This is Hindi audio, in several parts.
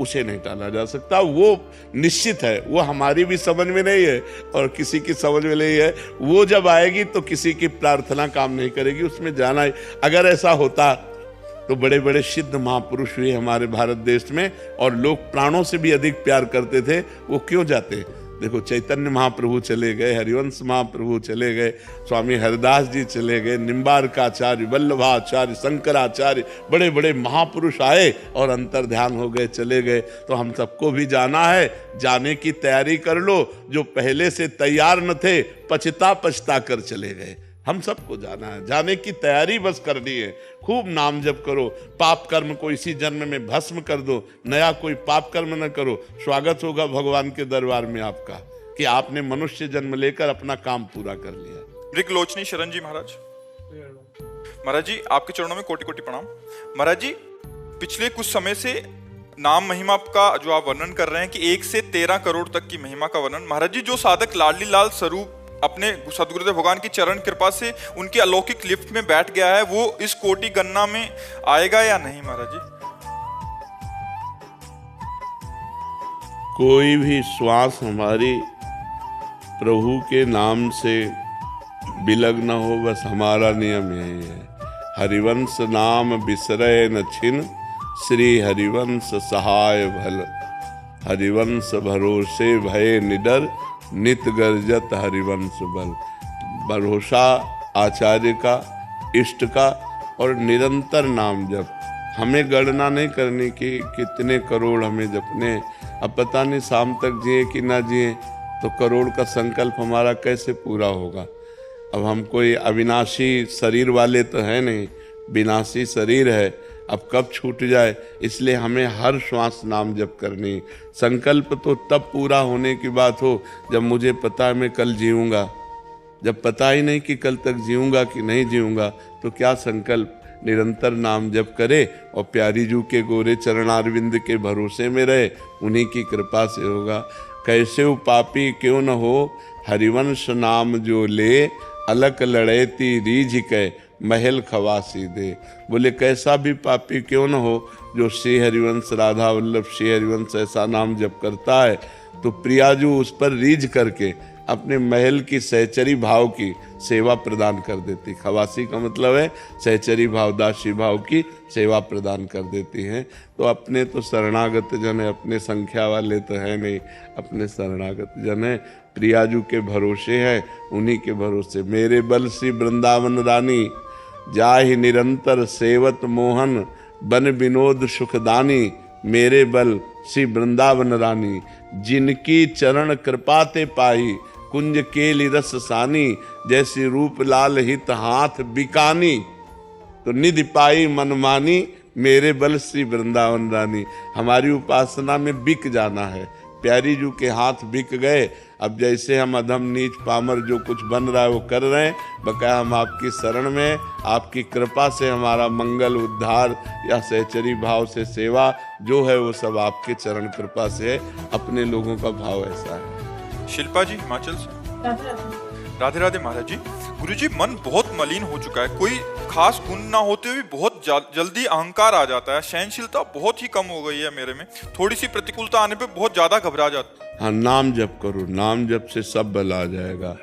उसे नहीं टाला जा सकता। वो निश्चित है, वो हमारी भी समझ में नहीं है और किसी की समझ में नहीं है। वो जब आएगी तो किसी की प्रार्थना काम नहीं करेगी, उसमें जाना है। अगर ऐसा होता तो बड़े बड़े सिद्ध महापुरुष हुए हमारे भारत देश में, और लोग प्राणों से भी अधिक प्यार करते थे, वो क्यों जाते? देखो, चैतन्य महाप्रभु चले गए, हरिवंश महाप्रभु चले गए, स्वामी हरिदास जी चले गए, निम्बारकाचार्य, वल्लभाचार्य, शंकराचार्य, बड़े बड़े महापुरुष आए और अंतर्ध्यान हो गए, चले गए। तो हम सबको भी जाना है, जाने की तैयारी कर लो। जो पहले से तैयार न थे, पछता पछता कर चले गए। हम सबको जाना है, जाने की तैयारी बस करनी है। खूब नाम जप करो, पाप कर्म को इसी जन्म में भस्म कर दो, नया कोई पाप कर्म न करो। स्वागत होगा भगवान के दरबार में आपका कि आपने मनुष्य जन्म लेकर अपना काम पूरा कर लिया। मृगलोचनी शरण जी महाराज। महाराज जी, आपके चरणों में कोटि कोटि प्रणाम। महाराज जी, पिछले कुछ समय से नाम महिमा का जो आप वर्णन कर रहे हैं कि 1 से 13 करोड़ तक की महिमा का वर्णन, महाराज जी, जो साधक लाडली लाल स्वरूप अपने सदगुरुदेव भगवान की चरण कृपा से उनकी अलौकिक लिफ्ट में बैठ गया है, वो इस कोटि गणना में आएगा या नहीं महाराज जी? कोई भी श्वास हमारी प्रभु के नाम से विलग न हो, बस हमारा नियम यही है। हरिवंश नाम बिसरय न छिन, श्री हरिवंश सहाय भल। हरिवंश भरोसे भय निडर, नित गर्जत हरिवंश बल। भरोसा आचार्य का, इष्ट का, और निरंतर नाम जप। हमें गणना नहीं करनी कि कितने करोड़ हमें जपने। अब पता नहीं शाम तक जिए कि ना जिए, तो करोड़ का संकल्प हमारा कैसे पूरा होगा। अब हम कोई अविनाशी शरीर वाले तो है नहीं, विनाशी शरीर है। अब कब छूट जाए, इसलिए हमें हर श्वास नाम जप करनी। संकल्प तो तब पूरा होने की बात हो जब मुझे पता है मैं कल जीऊंगा। जब पता ही नहीं कि कल तक जीऊंगा कि नहीं जीऊंगा, तो क्या संकल्प? निरंतर नाम जप करे और प्यारी जू के गोरे चरणारविंद के भरोसे में रहे, उन्हीं की कृपा से होगा। कैसे वो पापी क्यों न हो, हरिवंश नाम जो ले, अलक लड़ैती रीझ के महल खवासी दे। बोले कैसा भी पापी क्यों न हो, जो श्री हरिवंश राधा वल्लभ श्री हरिवंश ऐसा नाम जप करता है, तो प्रियाजू उस पर रीझ करके अपने महल की सहचरी भाव की सेवा प्रदान कर देती। खवासी का मतलब है सहचरी भाव, दासी भाव की सेवा प्रदान कर देती हैं। तो अपने तो शरणागत जन है, अपने संख्या वाले तो है नहीं, अपने शरणागत जन है, प्रियाजू के भरोसे हैं, उन्हीं के भरोसे। मेरे बल श्री वृंदावन रानी, जाहि निरंतर सेवत मोहन, बन विनोद सुखदानी। मेरे बल श्री वृंदावन रानी, जिनकी चरण कृपा ते पाई, कुंज केली रस सानी। जैसी रूप लाल हित हाथ बिकानी, तो निधि पाई मनमानी। मेरे बल श्री वृंदावन रानी। हमारी उपासना में बिक जाना है, प्यारी जू के हाथ बिक गए। अब जैसे हम अधम नीच पामर जो कुछ बन रहा है वो कर रहे हैं, बकाया हम आपकी शरण में, आपकी कृपा से हमारा मंगल उद्धार या सहचरी भाव से सेवा जो है वो सब आपके चरण कृपा से है। अपने लोगों का भाव ऐसा है। शिल्पा जी हिमाचल से। राधे राधे महाराज जी। गुरुजी, मन बहुत मलिन हो चुका है, कोई खास गुण ना होते हुए बहुत जल्दी अहंकार आ जाता है, सहनशीलता बहुत ही कम हो गई है मेरे में, थोड़ी सी प्रतिकूलता आने पे बहुत ज्यादा घबरा जाता। हाँ, नाम जप करो, नाम जप से सब बल आ जाएगा।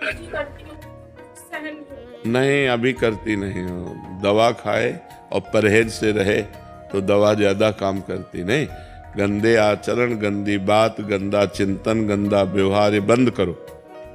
नहीं, अभी करती नहीं हो। दवा खाए और परहेज से रहे तो दवा ज्यादा काम करती नहीं। गंदे आचरण, गंदी बात, गंदा चिंतन, गंदा व्यवहार, ये बंद करो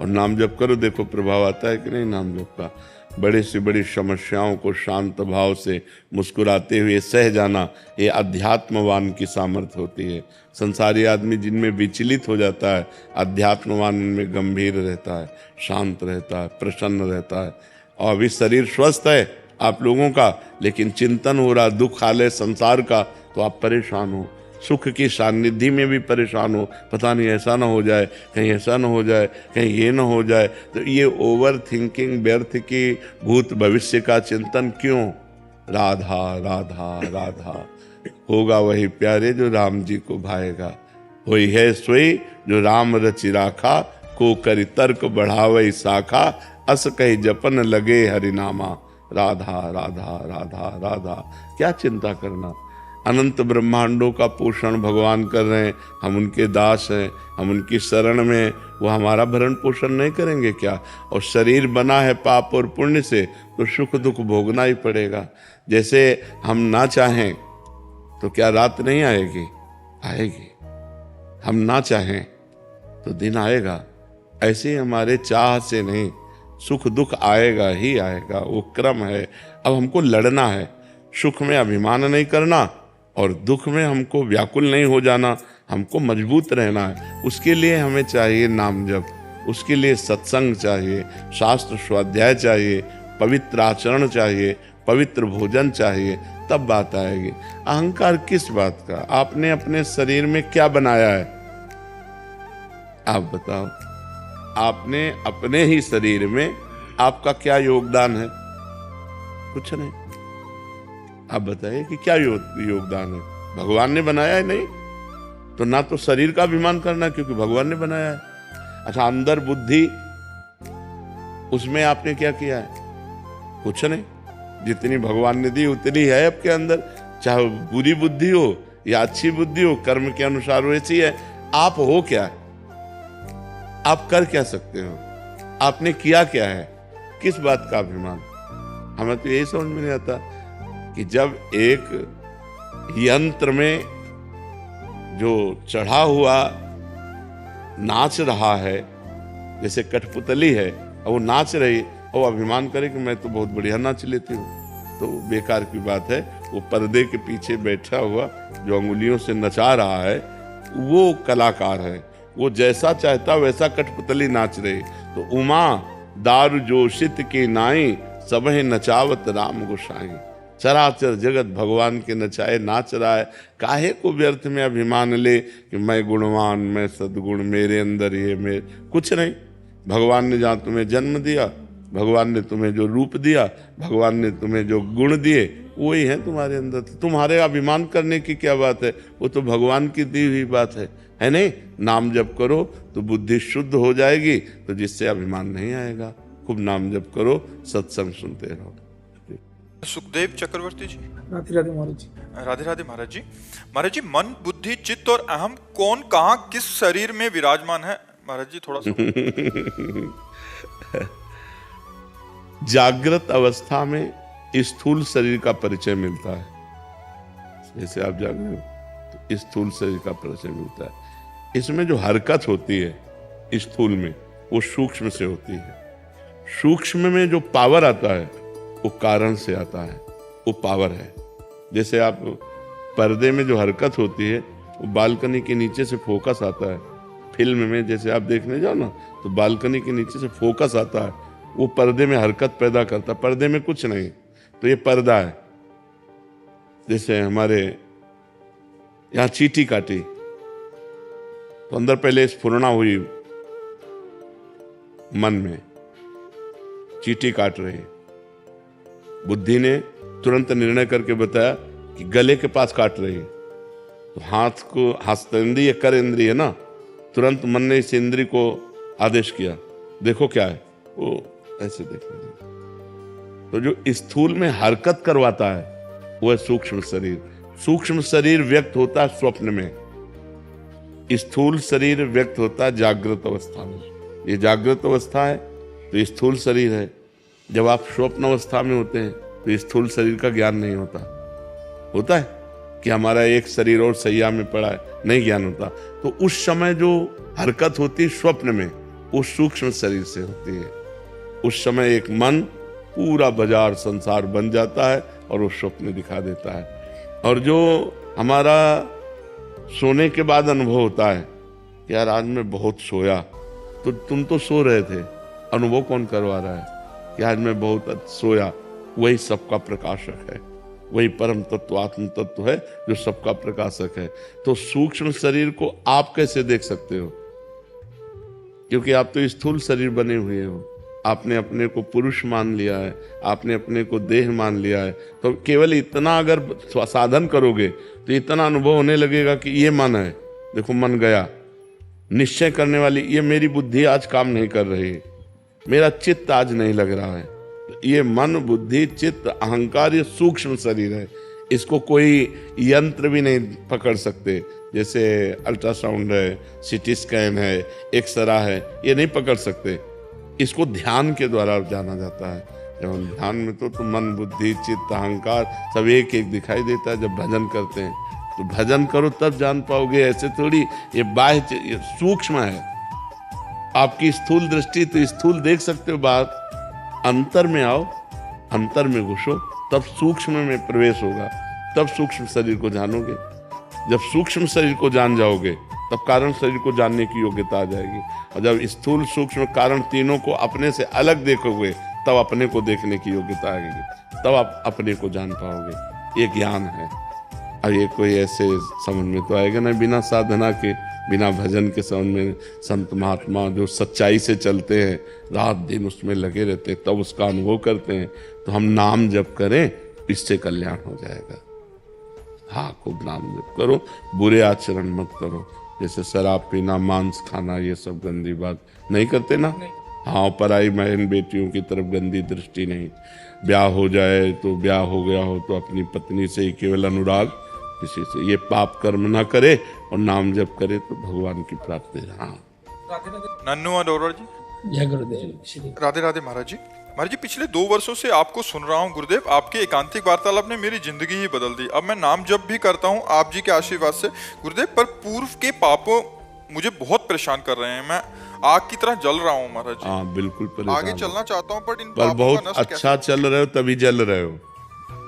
और नाम जप करो। देखो प्रभाव आता है कि नहीं नाम जप का। बड़ी से बड़ी समस्याओं को शांत भाव से मुस्कुराते हुए सह जाना, ये अध्यात्मवान की सामर्थ्य होती है। संसारी आदमी जिनमें विचलित हो जाता है, अध्यात्मवान उनमें गंभीर रहता है, शांत रहता है, प्रसन्न रहता है। और अभी शरीर स्वस्थ है आप लोगों का, लेकिन चिंतन हो रहा, दुख हाले संसार का, तो आप परेशान हो, सुख की सानिध्य में भी परेशान हो। पता नहीं ऐसा ना हो जाए, कहीं ऐसा ना हो जाए, कहीं ये ना हो जाए। तो ये ओवर थिंकिंग, व्यर्थ की भूत भविष्य का चिंतन क्यों? राधा राधा राधा। होगा वही प्यारे जो राम जी को भाएगा। होई है सोई जो राम रचि राखा, को करि तर्क बढ़ावई शाखा, अस कही जपन लगे हरिनामा। राधा राधा राधा राधा। क्या चिंता करना, अनंत ब्रह्मांडों का पोषण भगवान कर रहे हैं, हम उनके दास हैं, हम उनकी शरण में, वो हमारा भरण पोषण नहीं करेंगे क्या? और शरीर बना है पाप और पुण्य से, तो सुख दुख भोगना ही पड़ेगा। जैसे हम ना चाहें तो क्या रात नहीं आएगी? आएगी। हम ना चाहें तो दिन आएगा। ऐसे ही हमारे चाह से नहीं, सुख दुख आएगा ही आएगा, वो क्रम है। अब हमको लड़ना है, सुख में अभिमान नहीं करना और दुख में हमको व्याकुल नहीं हो जाना, हमको मजबूत रहना है। उसके लिए हमें चाहिए नाम जप, उसके लिए सत्संग चाहिए, शास्त्र स्वाध्याय चाहिए, पवित्र आचरण चाहिए, पवित्र भोजन चाहिए, तब बात आएगी। अहंकार किस बात का? आपने अपने शरीर में क्या बनाया है? आप बताओ। आपने अपने ही शरीर में आपका क्या योगदान है? कुछ नहीं। आप बताइए कि क्या योगदान है? भगवान ने बनाया है? नहीं। तो ना तो शरीर का अभिमान करना, क्योंकि भगवान ने बनाया है। अच्छा, अंदर बुद्धि, उसमें आपने क्या किया है? कुछ नहीं। जितनी भगवान ने दी उतनी है आपके अंदर, चाहे बुरी बुद्धि हो या अच्छी बुद्धि हो, कर्म के अनुसार वैसी है। आप हो क्या? आप कर क्या सकते हो? आपने किया क्या है? किस बात का अभिमान? हमें तो यही समझ में नहीं आता कि जब एक यंत्र में जो चढ़ा हुआ नाच रहा है, जैसे कठपुतली है और वो नाच रही और अभिमान करे कि मैं तो बहुत बढ़िया नाच लेती हूँ, तो बेकार की बात है। वो पर्दे के पीछे बैठा हुआ जो अंगुलियों से नचा रहा है, वो कलाकार है। वो जैसा चाहता वैसा कठपुतली नाच रही। तो उमा दारू जोशित की नाई, सबहे नचावत राम गोसाई। चराचर जगत भगवान के नचाए नाच रहा है। काहे को व्यर्थ में अभिमान ले कि मैं गुणवान, मैं सद्गुण, मेरे अंदर ये मेरे, कुछ नहीं। भगवान ने जहाँ तुम्हें जन्म दिया, भगवान ने तुम्हें जो रूप दिया, भगवान ने तुम्हें जो गुण दिए, वही है तुम्हारे अंदर। तुम्हारे अभिमान करने की क्या बात है? वो तो भगवान की दी हुई बात है नहीं? नाम जप करो तो बुद्धि शुद्ध हो जाएगी, तो जिससे अभिमान नहीं आएगा। खूब नाम जप करो, सत्संग सुनते रहो। सुखदेव चक्रवर्ती जी। राधे राधे महाराज जी। राधे राधे महाराज जी। महाराज जी, मन, बुद्धि, चित्त और अहम कौन कहाँ किस शरीर में विराजमान है? महाराज जी थोड़ा सा। जागृत अवस्था में स्थूल शरीर का परिचय मिलता है। जैसे आप जागृत हो तो स्थूल शरीर का परिचय मिलता है। इसमें जो हरकत होती है स्थूल में, वो सूक्ष्म से होती है। सूक्ष्म में जो पावर आता है वो कारण से आता है, वो पावर है। जैसे आप पर्दे में जो हरकत होती है, वो बालकनी के नीचे से फोकस आता है। फिल्म में जैसे आप देखने जाओ ना, तो बालकनी के नीचे से फोकस आता है, वो पर्दे में हरकत पैदा करता है। पर्दे में कुछ नहीं, तो ये पर्दा है। जैसे हमारे यहाँ चींटी काटी तो अंदर पहले स्फुरणा हुई मन में, चींटी काट रही। बुद्धि ने तुरंत निर्णय करके बताया कि गले के पास काट रही है। तो हाथ को, हस्तेंद्रिय कर इंद्रिय है ना, तुरंत मन ने इस इंद्रिय को आदेश किया, देखो क्या है, वो ऐसे देखने लगी। तो जो स्थूल में हरकत करवाता है वो है सूक्ष्म शरीर। सूक्ष्म शरीर व्यक्त होता है स्वप्न में, स्थूल शरीर व्यक्त होता है जागृत अवस्था में। ये जागृत अवस्था है तो स्थूल शरीर है। जब आप स्वप्न अवस्था में होते हैं तो स्थूल शरीर का ज्ञान नहीं होता है कि हमारा एक शरीर और सैया में पड़ा है, नहीं ज्ञान होता। तो उस समय जो हरकत होती है स्वप्न में, वो सूक्ष्म शरीर से होती है। उस समय एक मन पूरा बाजार संसार बन जाता है और वो स्वप्न दिखा देता है। और जो हमारा सोने के बाद अनुभव होता है कि यार आज मैं बहुत सोया, तो तुम तो सो रहे थे, अनुभव कौन करवा रहा है कि आज मैं बहुत सोया? वही सबका प्रकाशक है, वही परम तत्व आत्म तत्व है जो सबका प्रकाशक है। तो सूक्ष्म शरीर को आप कैसे देख सकते हो? क्योंकि आप तो स्थूल शरीर बने हुए हो। आपने अपने को पुरुष मान लिया है, आपने अपने को देह मान लिया है। तो केवल इतना अगर साधन करोगे तो इतना अनुभव होने लगेगा कि ये मन है, देखो मन गया। निश्चय करने वाली ये मेरी बुद्धि आज काम नहीं कर रही, मेरा चित्त आज नहीं लग रहा है। ये मन, बुद्धि, चित्त, अहंकार, ये सूक्ष्म शरीर है। इसको कोई यंत्र भी नहीं पकड़ सकते, जैसे अल्ट्रासाउंड है, सीटी स्कैन है, एक्सरा है, ये नहीं पकड़ सकते। इसको ध्यान के द्वारा जाना जाता है। जब हम ध्यान में तो मन, बुद्धि, चित्त, अहंकार सब एक एक दिखाई देता है। जब भजन करते हैं तो भजन करो तब जान पाओगे, ऐसे थोड़ी। ये बाह्य, ये सूक्ष्म है। आपकी स्थूल दृष्टि तो स्थूल देख सकते हो बात, अंतर में आओ, अंतर में घुसो, तब सूक्ष्म में प्रवेश होगा, तब सूक्ष्म शरीर को जानोगे। जब सूक्ष्म शरीर को जान जाओगे तब कारण शरीर को जानने की योग्यता आ जाएगी। और जब स्थूल, सूक्ष्म, कारण तीनों को अपने से अलग देखोगे तब अपने को देखने की योग्यता आएगी, तब आप अपने को जान पाओगे। ये ज्ञान है। अब ये कोई ऐसे समझ में तो आएगा ना बिना साधना के, बिना भजन के समझ में। संत महात्मा जो सच्चाई से चलते हैं, रात दिन उसमें लगे रहते हैं, तब उसका अनुभव करते हैं। तो हम नाम जप करें, इससे कल्याण हो जाएगा। हाँ, खूब नाम जप करो, बुरे आचरण मत करो, जैसे शराब पीना, मांस खाना, ये सब गंदी बात नहीं करते ना। हाँ, पराई बहन बेटियों की तरफ गंदी दृष्टि नहीं। ब्याह हो जाए तो ब्याह हो गया हो तो अपनी पत्नी से ही केवल अनुराग, किसी से। ये पाप कर्म ना करे और नाम जप करे तो भगवान की प्राप्ति। हाँ, नन्नू और अरोरा जी, जय गुरुदेव। राधे राधे महाराज जी। महाराज जी, पिछले 2 वर्षों से आपको सुन रहा हूँ गुरुदेव। आपके एकांतिक वार्तालाप ने मेरी जिंदगी ही बदल दी। अब मैं नाम जप भी करता हूँ आप जी के आशीर्वाद से गुरुदेव, पर पूर्व के पापों मुझे बहुत परेशान कर रहे हैं। मैं आग की तरह जल रहा हूँ महाराज जी। हाँ, बिल्कुल परेशान। आगे चलना चाहता हूँ पर इन पर पापों बहुत का नष्ट अच्छा चल रहे हो तभी जल रहे हो।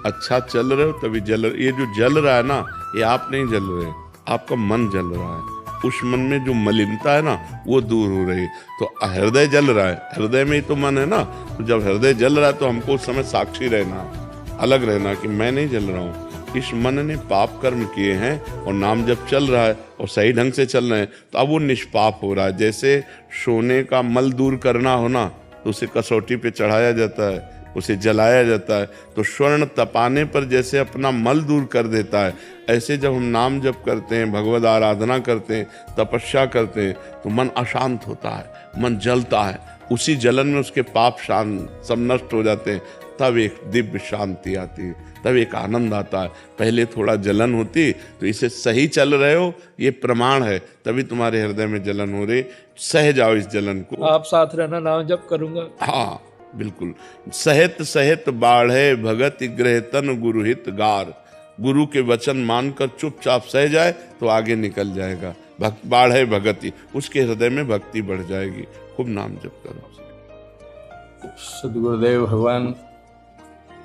अच्छा चल रहे हो तभी जल रहे। ये जो जल रहा है ना, ये आप नहीं जल रहे, आपका मन जल रहा है। उस मन में जो मलिनता है ना, वो दूर हो रही है। तो हृदय जल रहा है, हृदय में ही तो मन है ना। तो जब हृदय जल रहा है तो हमको उस समय साक्षी रहना, अलग रहना कि मैं नहीं जल रहा हूँ। इस मन ने पाप कर्म किए हैं और नाम जब चल रहा है और सही ढंग से चल रहे हैं तो अब वो निष्पाप हो रहा है। जैसे सोने का मल दूर करना हो ना, तो उसे कसौटी पे चढ़ाया जाता है, उसे जलाया जाता है। तो स्वर्ण तपाने पर जैसे अपना मल दूर कर देता है, ऐसे जब हम नाम जप करते हैं, भगवद आराधना करते हैं, तपस्या करते हैं, तो मन अशांत होता है, मन जलता है। उसी जलन में उसके पाप शांत सब नष्ट हो जाते हैं। तब एक दिव्य शांति आती है, तब एक आनंद आता है। पहले थोड़ा जलन होती, तो इसे सही चल रहे हो ये प्रमाण है, तभी तुम्हारे हृदय में जलन हो रही। सह जाओ इस जलन को। आप साथ रहना, नाम जप करूंगा। हाँ, बिल्कुल। सहित सहित बाढ़े भगत ग्रह तन गुरुहित गार। गुरु के वचन मानकर चुपचाप सह जाए तो आगे निकल जाएगा। बाढ़े भगति, उसके हृदय में भक्ति बढ़ जाएगी। खूब नाम जप करो। सद्गुरुदेव भगवान,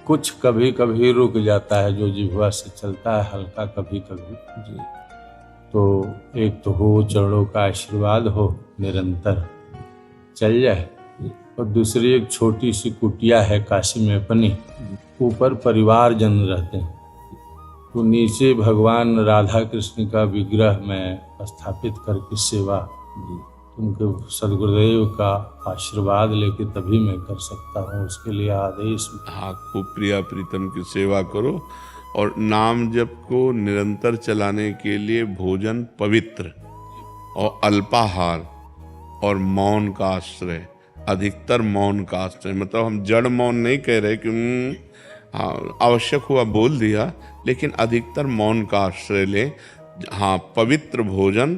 कुछ कभी कभी रुक जाता है जो जिह्वा से चलता है हल्का, कभी कभी जी। तो एक तो हो चरणों का आशीर्वाद हो, निरंतर चल जाए। और दूसरी एक छोटी सी कुटिया है काशी में अपनी, ऊपर परिवार जन रहते हैं, तो नीचे भगवान राधा कृष्ण का विग्रह में स्थापित करके सेवा, उनके सद्गुरुदेव का आशीर्वाद लेके तभी मैं कर सकता हूँ। उसके लिए आदेश। हाँ, खूब प्रिया प्रीतम की सेवा करो। और नाम जप को निरंतर चलाने के लिए भोजन पवित्र और अल्पाहार और मौन का आश्रय, अधिकतर मौन का आश्रय। मतलब हम जड़ मौन नहीं कह रहे कि हाँ आवश्यक हुआ बोल दिया, लेकिन अधिकतर मौन का आश्रय लें। हाँ, पवित्र भोजन,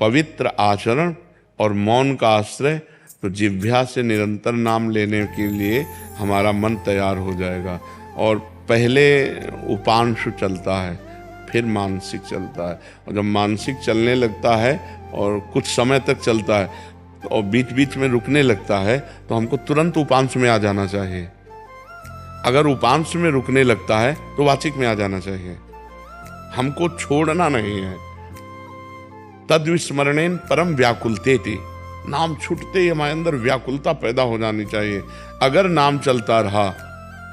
पवित्र आचरण और मौन का आश्रय। तो जिह्वा से निरंतर नाम लेने के लिए हमारा मन तैयार हो जाएगा। और पहले उपांशु चलता है, फिर मानसिक चलता है। और जब मानसिक चलने लगता है और कुछ समय तक चलता है और बीच बीच में रुकने लगता है, तो हमको तुरंत उपांश में आ जाना चाहिए। अगर उपांश में रुकने लगता है तो वाचिक में आ जाना चाहिए। हमको छोड़ना नहीं है। तद विस्मरणेन परम व्याकुलतेति। नाम छूटते ही हमारे अंदर व्याकुलता पैदा हो जानी चाहिए। अगर नाम चलता रहा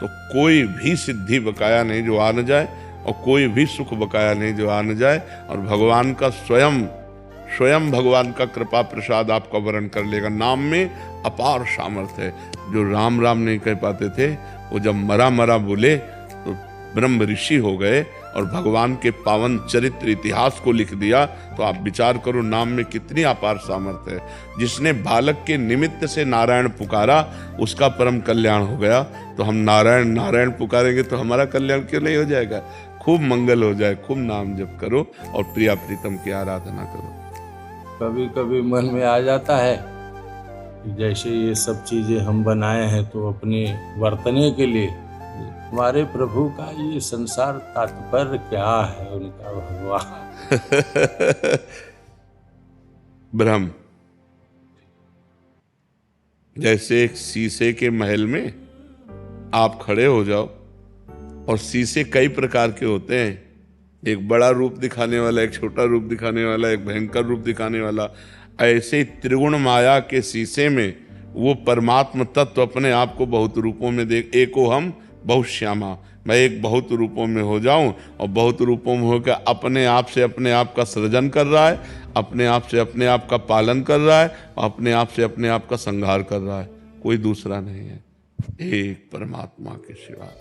तो कोई भी सिद्धि बकाया नहीं जो आ न जाए, और कोई भी सुख बकाया नहीं जो आ न जाए। और भगवान का स्वयं भगवान का कृपा प्रसाद आपका वरण कर लेगा। नाम में अपार सामर्थ्य है। जो राम राम नहीं कह पाते थे, वो जब मरा मरा बोले तो ब्रह्म ऋषि हो गए और भगवान के पावन चरित्र इतिहास को लिख दिया। तो आप विचार करो नाम में कितनी अपार सामर्थ्य है। जिसने बालक के निमित्त से नारायण पुकारा, उसका परम कल्याण हो गया। तो हम नारायण नारायण पुकारेंगे तो हमारा कल्याण क्यों नहीं हो जाएगा। खूब मंगल हो जाए, खूब नाम जप करो और प्रिया प्रीतम की आराधना करो। कभी कभी मन में आ जाता है कि जैसे ये सब चीजें हम बनाए हैं तो अपने वर्तने के लिए, हमारे प्रभु का ये संसार तात्पर्य क्या है, उनका भगवान। ब्रह्म जैसे एक शीशे के महल में आप खड़े हो जाओ और शीशे कई प्रकार के होते हैं, एक बड़ा रूप दिखाने वाला, एक छोटा रूप दिखाने वाला, एक भयंकर रूप दिखाने वाला। ऐसे ही त्रिगुण माया के शीशे में वो परमात्म तत्व अपने आप को बहुत रूपों में देख, एको हम बहुत श्यामा, मैं एक बहुत रूपों में हो जाऊं और बहुत रूपों में होकर अपने आप से अपने आप का सृजन कर रहा है, अपने आप से अपने आप का पालन कर रहा है और अपने आप से अपने आप का संहार कर रहा है। कोई दूसरा नहीं है, एक परमात्मा के सिवा।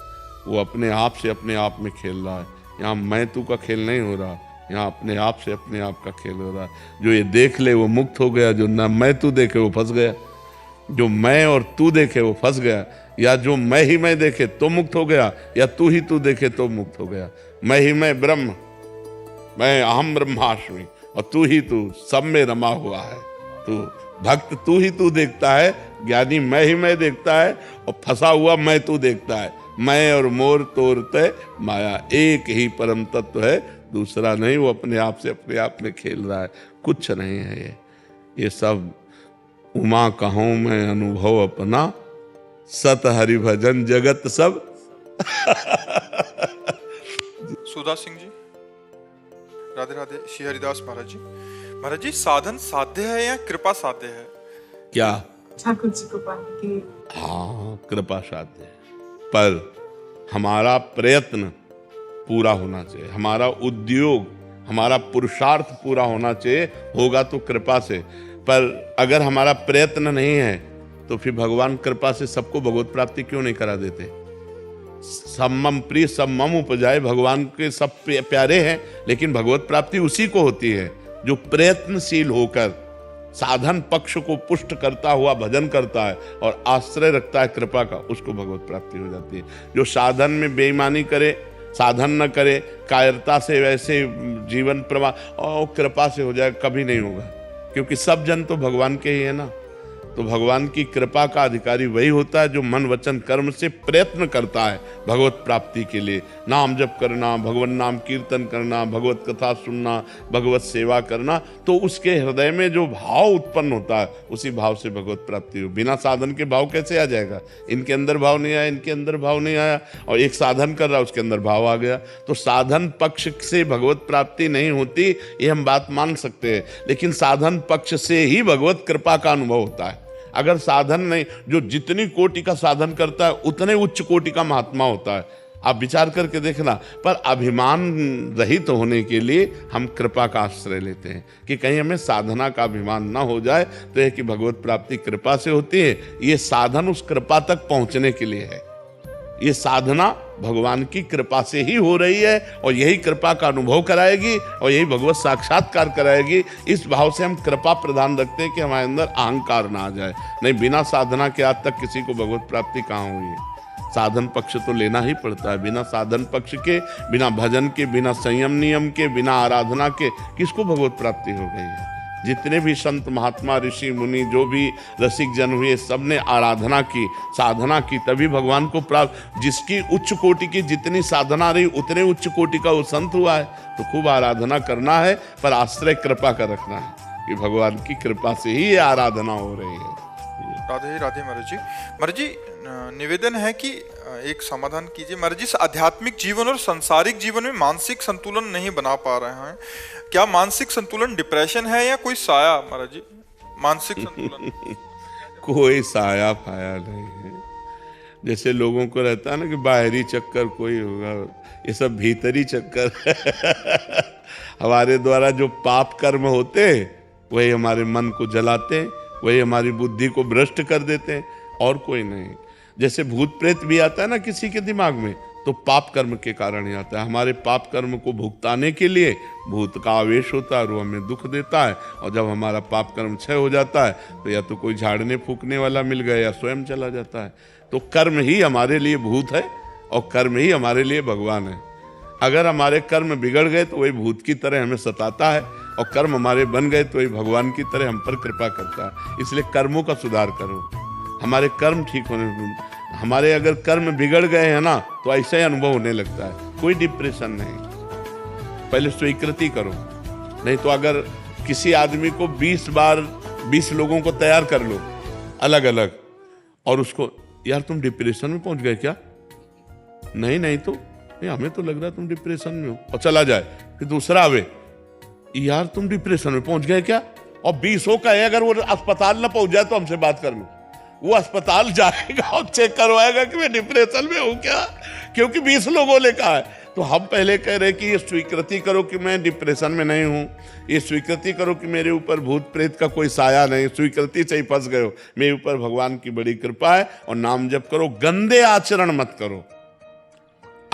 वो अपने आप से अपने आप में खेल रहा है। यहाँ मैं तू का खेल नहीं हो रहा, यहाँ अपने आप से अपने आप का खेल हो रहा है। जो ये देख ले वो मुक्त हो गया, जो ना मैं तू देखे वो फंस गया। जो मैं और तू देखे वो फंस गया, या जो मैं ही मैं देखे तो मुक्त हो गया, या तू ही तू देखे तो मुक्त हो गया। मैं ही मैं ब्रह्म, मैं अहम ब्रह्मास्मि और तू ही तू सब में रमा हुआ है। तू भक्त तू ही तू देखता है, ज्ञानी मैं ही मैं देखता है और फंसा हुआ मैं तू देखता है। मैं और मोर तोरते माया, एक ही परम तत्व है, दूसरा नहीं। वो अपने आप से अपने आप में खेल रहा है, कुछ नहीं है ये सब उमा कहूं मैं अनुभव अपना, सत हरि भजन जगत सब। सुधा सिंह जी, राधे राधे। श्री हरिदास महाराज जी, महाराज जी साधन साध्य है या कृपा साध्य है? क्या? ठाकुर जी को पाने की। हाँ, कृपा साध्य है, पर हमारा प्रयत्न पूरा होना चाहिए, हमारा उद्योग, हमारा पुरुषार्थ पूरा होना चाहिए। होगा तो कृपा से, पर अगर हमारा प्रयत्न नहीं है तो फिर भगवान कृपा से सबको भगवत प्राप्ति क्यों नहीं करा देते? सम्मम प्रिय सम्मम उपजाए, भगवान के सब प्यारे हैं, लेकिन भगवत प्राप्ति उसी को होती है जो प्रयत्नशील होकर साधन पक्ष को पुष्ट करता हुआ भजन करता है और आश्रय रखता है कृपा का, उसको भगवत प्राप्ति हो जाती है। जो साधन में बेईमानी करे, साधन न करे, कायरता से वैसे जीवन प्रवाह और कृपा से हो जाए, कभी नहीं होगा, क्योंकि सब जन तो भगवान के ही है ना। तो भगवान की कृपा का अधिकारी वही होता है जो मन वचन कर्म से प्रयत्न करता है भगवत प्राप्ति के लिए। नाम जप करना, भगवान नाम कीर्तन करना, भगवत कथा सुनना, भगवत सेवा करना, तो उसके हृदय में जो भाव उत्पन्न होता है उसी भाव से भगवत प्राप्ति हो। बिना साधन के भाव कैसे आ जाएगा? इनके अंदर भाव नहीं आया, इनके अंदर भाव नहीं आया, और एक साधन कर रहा उसके अंदर भाव आ गया। तो साधन पक्ष से भगवत प्राप्ति नहीं होती, ये हम बात मान सकते हैं, लेकिन साधन पक्ष से ही भगवत कृपा का अनुभव होता है। अगर साधन नहीं, जो जितनी कोटि का साधन करता है उतने उच्च कोटि का महात्मा होता है। आप विचार करके देखना। पर अभिमान रहित होने के लिए हम कृपा का आश्रय लेते हैं कि कहीं हमें साधना का अभिमान ना हो जाए। तो यह कि भगवत प्राप्ति कृपा से होती है, ये साधन उस कृपा तक पहुंचने के लिए है। ये साधना भगवान की कृपा से ही हो रही है और यही कृपा का अनुभव कराएगी और यही भगवत साक्षात्कार कराएगी। इस भाव से हम कृपा प्रदान रखते हैं कि हमारे अंदर अहंकार ना आ जाए। नहीं, बिना साधना के आज तक किसी को भगवत प्राप्ति कहाँ हुई है? साधन पक्ष तो लेना ही पड़ता है। बिना साधन पक्ष के, बिना भजन के, बिना संयम नियम के, बिना आराधना के किसको भगवत प्राप्ति हो गई है? जितने भी संत महात्मा ऋषि मुनि जो भी रसिक जन हुए, सबने आराधना की, साधना की, तभी भगवान को प्राप्त। जिसकी उच्च कोटि की जितनी साधना रही उतने उच्च कोटि का वो संत हुआ है। तो खूब आराधना करना है, पर आश्रय कृपा का रखना है कि भगवान की कृपा से ही ये आराधना हो रही है। राधे राधे महाराज जी। महाराज जी निवेदन है कि एक समाधान कीजिए। महाराज जी आध्यात्मिक जीवन और सांसारिक जीवन में मानसिक संतुलन नहीं बना पा रहे हैं, क्या मानसिक संतुलन डिप्रेशन है या कोई साया? महाराज जी मानसिक संतुलन कोई साया फाया नहीं है। जैसे लोगों को रहता है ना कि बाहरी चक्कर कोई होगा, ये सब भीतरी चक्कर है। हमारे द्वारा जो पाप कर्म होते वही हमारे मन को जलाते, वही हमारी बुद्धि को भ्रष्ट कर देते हैं, और कोई नहीं। जैसे भूत प्रेत भी आता है ना किसी के दिमाग में, तो पाप कर्म के कारण ही आता है। हमारे पाप कर्म को भुगताने के लिए भूत का आवेश होता है और वो हमें दुख देता है। और जब हमारा पाप कर्म क्षय हो जाता है तो या तो कोई झाड़ने फूकने वाला मिल गया या स्वयं चला जाता है। तो कर्म ही हमारे लिए भूत है और कर्म ही हमारे लिए भगवान है। अगर हमारे कर्म बिगड़ गए तो वही भूत की तरह हमें सताता है, और कर्म हमारे बन गए तो वही भगवान की तरह हम पर कृपा करता है। इसलिए कर्मों का सुधार करो, हमारे कर्म ठीक होने। हमारे अगर कर्म बिगड़ गए हैं ना तो ऐसा ही अनुभव होने लगता है, कोई डिप्रेशन नहीं। पहले स्वीकृति करो, नहीं तो अगर किसी आदमी को 20 बार 20 लोगों को तैयार कर लो अलग अलग, और उसको यार तुम डिप्रेशन में पहुंच गए क्या, नहीं तो नहीं, हमें तो लग रहा है तुम डिप्रेशन में हो, और चला जाए। फिर दूसरा आवे, यार तुम डिप्रेशन में पहुंच गए क्या, और 20 का है, अगर वो अस्पताल ना पहुंच जाए तो हमसे बात कर लो। वो अस्पताल जाएगा और चेक करवाएगा कि मैं डिप्रेशन में हूं क्या, क्योंकि 20 लोगों ने कहा है। तो हम पहले कह रहे कि ये स्वीकृति करो कि मैं डिप्रेशन में नहीं हूं, ये स्वीकृति करो कि मेरे ऊपर भूत प्रेत का कोई साया नहीं, स्वीकृति से ही फंस गए हो, मेरे ऊपर भगवान की बड़ी कृपा है। और नाम जप करो, गंदे आचरण मत करो।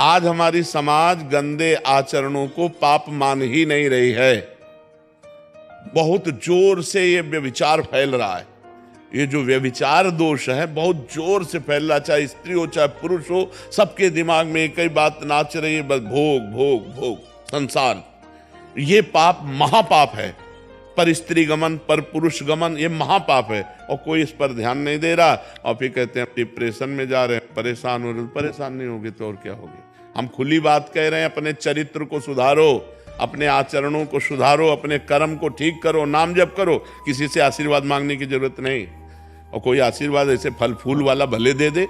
आज हमारी समाज गंदे आचरणों को पाप मान ही नहीं रही है, बहुत जोर से ये व्यभिचार फैल रहा है। ये जो व्यभिचार दोष है बहुत जोर से फैल रहा, चाहे स्त्री हो चाहे पुरुष हो, सबके दिमाग में एक ही बात नाच रही है, बस भोग भोग भोग संसार। ये पाप महापाप है, पर स्त्री गमन पर पुरुष गमन ये महापाप है, और कोई इस पर ध्यान नहीं दे रहा। और फिर कहते हैं डिप्रेशन में जा रहे हैं, परेशान हो रहे। परेशान नहीं होगे तो और क्या होगे। हम खुली बात कह रहे हैं, अपने चरित्र को सुधारो, अपने आचरणों को सुधारो, अपने कर्म को ठीक करो, नाम जप करो। किसी से आशीर्वाद मांगने की जरूरत नहीं, और कोई आशीर्वाद ऐसे फल फूल वाला भले दे दे,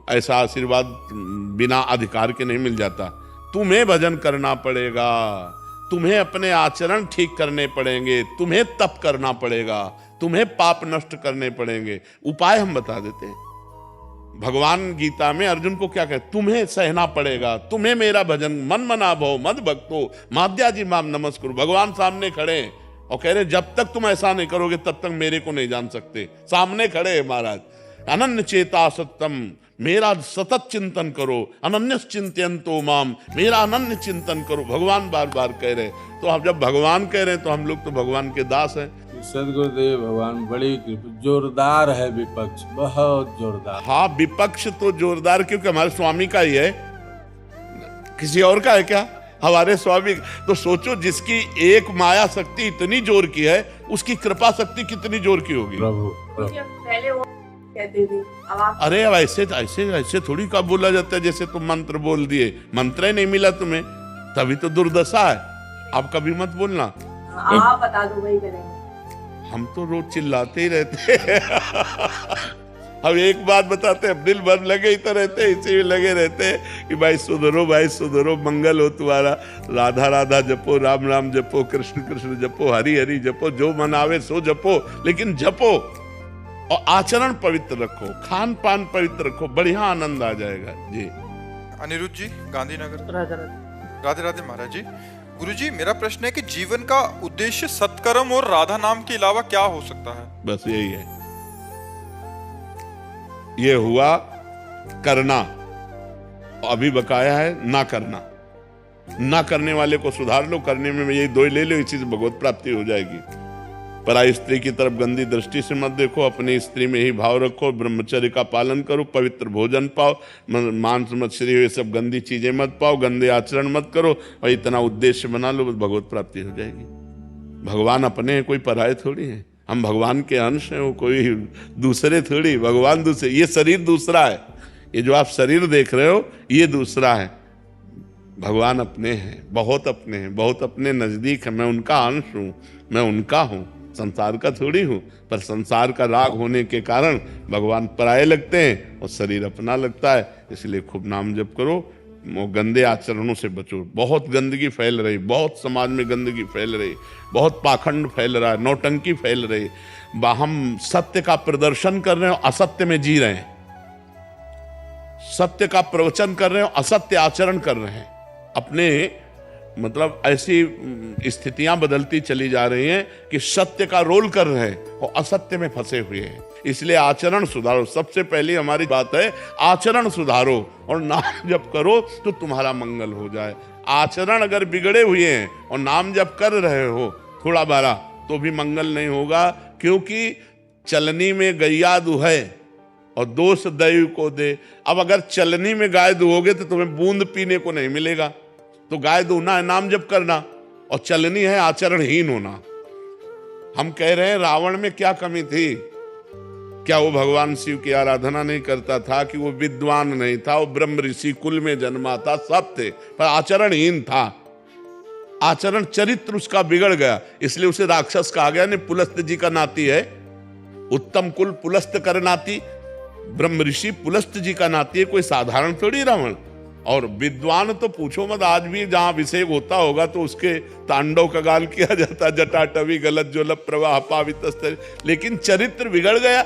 ऐसा आशीर्वाद बिना अधिकार के नहीं मिल जाता। तुम्हें भजन करना पड़ेगा, तुम्हें अपने आचरण ठीक करने पड़ेंगे, तुम्हें तप करना पड़ेगा, तुम्हें पाप नष्ट करने पड़ेंगे। उपाय हम बता देते हैं। भगवान गीता में अर्जुन को क्या कहते, तुम्हें सहना पड़ेगा, तुम्हें मेरा भजन मन मना भव मद भक्तो माद्याजी माम नमस्कुरु। भगवान सामने खड़े हैं और कह रहे जब तक तुम ऐसा नहीं करोगे तब तक मेरे को नहीं जान सकते। सामने खड़े हैं महाराज। अनन्य चेता सत्यम, मेरा सतत चिंतन करो। अनन्य चिंतयन्तो माम, मेरा अनन्य चिंतन करो। भगवान बार बार कह रहे। तो हम जब भगवान कह रहे हैं तो हम लोग तो भगवान के दास हैं। सदगुरुदेव भगवान बड़ी जोरदार है विपक्ष, बहुत जोरदार। हाँ, विपक्ष तो जोरदार क्योंकि हमारे स्वामी का ही है, किसी और का है क्या? हमारे स्वामी। तो सोचो, जिसकी एक माया शक्ति इतनी जोर की है, उसकी कृपा शक्ति कितनी जोर की होगी। प्रभु पहले वो कहते थे, अब आप अरे अब ऐसे ऐसे थोड़ी का बोला जाता है जैसे तुम मंत्र बोल दिए। मंत्र ही नहीं मिला तुम्हें, तभी तो दुर्दशा है। अब कभी मत बोलना। आप बता दो, वही करेंगे। हम तो रोज चिल्लाते ही रहते हैं। हम एक बात बताते हैं, दिल भर लगे ही तो रहते हैं, इसी में लगे रहते हैं कि भाई सुधरो, भाई सुधरो, मंगल हो तुम्हारा। राधा राधा जपो, राम राम जपो, कृष्ण कृष्ण जपो, हरि हरि जपो, जो मन आवे सो जपो, लेकिन जपो और आचरण पवित्र रखो, खान पान पवित्र रखो, बढ़िया आनंद आ जाएगा जी। अनिरुद्ध जी, गांधीनगर। राधा राधा। राधे राधे महाराज जी। गुरुजी, मेरा प्रश्न है कि जीवन का उद्देश्य सत्कर्म और राधा नाम के अलावा क्या हो सकता है? बस यही है। ये हुआ करना, अभी बकाया है ना करना। ना करने वाले को सुधार लो, करने में यही दो ले लो, इसी से भगवत प्राप्ति हो जाएगी। पराई स्त्री की तरफ गंदी दृष्टि से मत देखो, अपनी स्त्री में ही भाव रखो, ब्रह्मचर्य का पालन करो, पवित्र भोजन पाओ, मांस मछली ये सब गंदी चीजें मत पाओ, गंदे आचरण मत करो, और इतना उद्देश्य बना लो, भगवत प्राप्ति हो जाएगी। भगवान अपने हैं, कोई पराये थोड़ी हैं। हम भगवान के अंश हैं, वो कोई दूसरे थोड़ी। भगवान दूसरे, ये शरीर दूसरा है, ये जो आप शरीर देख रहे हो ये दूसरा है। भगवान अपने हैं, बहुत अपने हैं, बहुत अपने नजदीक है। मैं उनका अंश हूँ, मैं उनका हूँ, संसार का थोड़ी हूँ। पर संसार का राग होने के कारण भगवान पराये लगते हैं और शरीर अपना लगता है। इसलिए खूब नाम जप करो, गंदे आचरणों से बचो। बहुत गंदगी फैल रही, बहुत समाज में गंदगी फैल रही, बहुत पाखंड फैल रहा है, नौटंकी फैल रही। हम सत्य का प्रदर्शन कर रहे हो, असत्य में जी रहे हैं। सत्य का प्रवचन कर रहे हो, असत्य आचरण कर रहे हैं। अपने मतलब ऐसी स्थितियां बदलती चली जा रही हैं कि सत्य का रोल कर रहे हैं और असत्य में फंसे हुए हैं। इसलिए आचरण सुधारो। सबसे पहली हमारी बात है, आचरण सुधारो और नाम जप करो तो तुम्हारा मंगल हो जाए। आचरण अगर बिगड़े हुए हैं और नाम जप कर रहे हो थोड़ा बारा, तो भी मंगल नहीं होगा। क्योंकि चलनी में गैया दुहे और दोष दैव को दे। अब अगर चलनी में गाय दुहोगे तो तुम्हें बूंद पीने को नहीं मिलेगा, तो गाय दूना है नाम जप करना, और चलनी है आचरणहीन होना। हम कह रहे हैं रावण में क्या कमी थी? क्या वो भगवान शिव की आराधना नहीं करता था? कि वो विद्वान नहीं था? वो ब्रह्म ऋषि कुल में जन्मा था, सब थे, पर आचरणहीन था। आचरण चरित्र उसका बिगड़ गया, इसलिए उसे राक्षस कहा गया। ने पुलस्त जी का नाती है, उत्तम कुल पुलस्त कर नाती, ब्रह्म ऋषि पुलस्त जी का नाती है, कोई साधारण थोड़ी रावण। और विद्वान तो पूछो मत, आज भी जहां अभिषेक होता होगा तो उसके तांडव का गान किया जाता, जटाटवी गलत ज्वलप प्रवाह पावित। लेकिन चरित्र बिगड़ गया,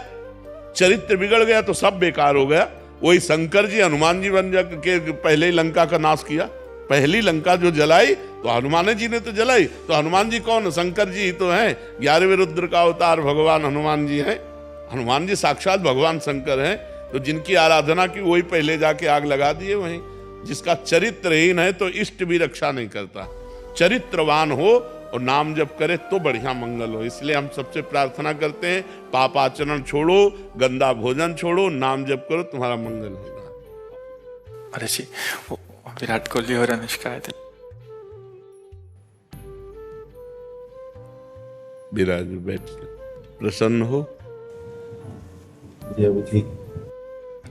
चरित्र बिगड़ गया तो सब बेकार हो गया। वही शंकर जी हनुमान जी बन जा के पहले ही लंका का नाश किया। पहली लंका जो जलाई तो हनुमान जी ने तो जलाई। तो हनुमान जी कौन? शंकर जी ही तो हैं। 11वें रुद्र का अवतार भगवान हनुमान जी हैं। हनुमान जी साक्षात भगवान शंकर हैं। तो जिनकी आराधना की वही पहले जाके आग लगा दिए वहीं। जिसका चरित्रहीन है तो इष्ट भी रक्षा नहीं करता। चरित्रवान हो और नाम जप करे तो बढ़िया मंगल हो। इसलिए हम सबसे प्रार्थना करते हैं, पाप आचरण छोड़ो, गंदा भोजन छोड़ो, नाम जप करो, तुम्हारा मंगल होगा। अरे जी, वो विराट कोहली और अनुष्का आए थे। विराज बैठ प्रसन्न हो।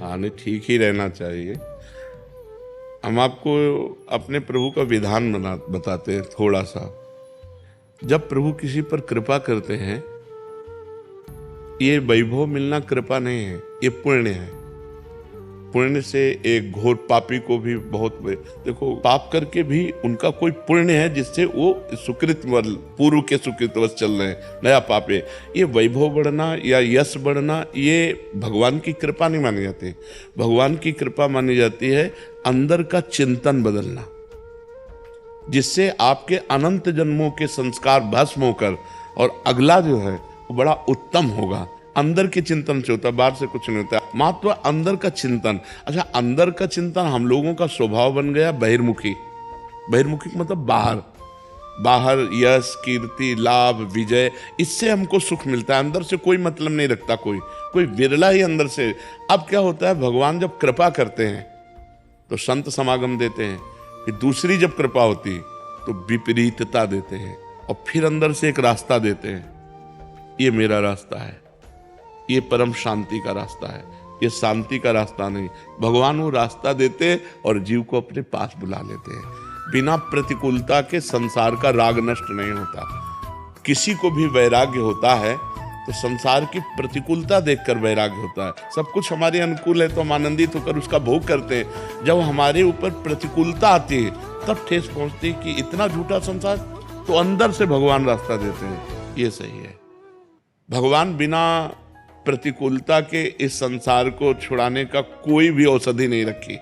हाँ, नहीं ठीक ही रहना चाहिए। हम आपको अपने प्रभु का विधान बताते हैं थोड़ा सा। जब प्रभु किसी पर कृपा करते हैं, ये वैभव मिलना कृपा नहीं है, ये पुण्य है। पुण्य से एक घोर पापी को भी बहुत, देखो पाप करके भी उनका कोई पुण्य है जिससे वो सुकृत पूर्व के सुकृतवश चल रहे हैं, नया पाप है। ये वैभव बढ़ना या यश बढ़ना ये भगवान की कृपा नहीं मानी जाती। भगवान की कृपा मानी जाती है अंदर का चिंतन बदलना, जिससे आपके अनंत जन्मों के संस्कार भस्म होकर और अगला जो है वो बड़ा उत्तम होगा। अंदर के चिंतन से होता है, बाहर से कुछ नहीं होता। मात्र अंदर का चिंतन। अच्छा, अंदर का चिंतन हम लोगों का स्वभाव बन गया बहिर्मुखी। बहिर्मुखी मतलब बाहर, बाहर यश कीर्ति लाभ विजय, इससे हमको सुख मिलता है। अंदर से कोई मतलब नहीं रखता कोई विरला ही अंदर से। अब क्या होता है, भगवान जब कृपा करते हैं तो संत समागम देते हैं, फिर दूसरी जब कृपा होती तो विपरीतता देते हैं, और फिर अंदर से एक रास्ता देते हैं। ये मेरा रास्ता है, ये परम शांति का रास्ता है, ये शांति का रास्ता नहीं। भगवान वो रास्ता देते और जीव को अपने पास बुला लेते हैं। बिना प्रतिकूलता के संसार का राग नष्ट नहीं होता। किसी को भी वैराग्य होता है तो संसार की प्रतिकूलता देखकर वैराग्य होता है। सब कुछ हमारे अनुकूल है तो हम आनंदित होकर उसका भोग करते हैं। जब हमारे ऊपर प्रतिकूलता आती है तब ठेस पहुंचती है कि इतना झूठा संसार, तो अंदर से भगवान रास्ता देते हैं। ये सही है। भगवान बिना प्रतिकूलता के इस संसार को छुड़ाने का कोई भी औषधि नहीं रखी।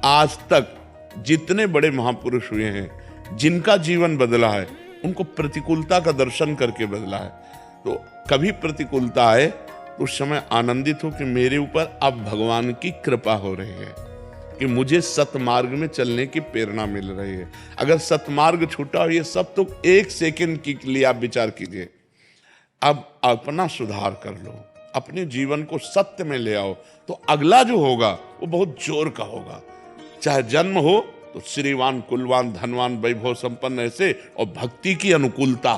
आज तक जितने बड़े महापुरुष हुए हैं, जिनका जीवन बदला है, उनको प्रतिकूलता का दर्शन करके बदला है। तो कभी प्रतिकूलता आए तो उस समय आनंदित हो कि मेरे ऊपर अब भगवान की कृपा हो रही है, कि मुझे सतमार्ग में चलने की प्रेरणा मिल रही है। अगर सतमार्ग छूटा हो, ये सब तो एक सेकंड के लिए आप विचार कीजिए। अब अपना सुधार कर लो, अपने जीवन को सत्य में ले आओ, तो अगला जो होगा वो बहुत जोर का होगा। चाहे जन्म हो तो श्रीवान कुलवान धनवान वैभव संपन्न ऐसे, और भक्ति की अनुकूलता,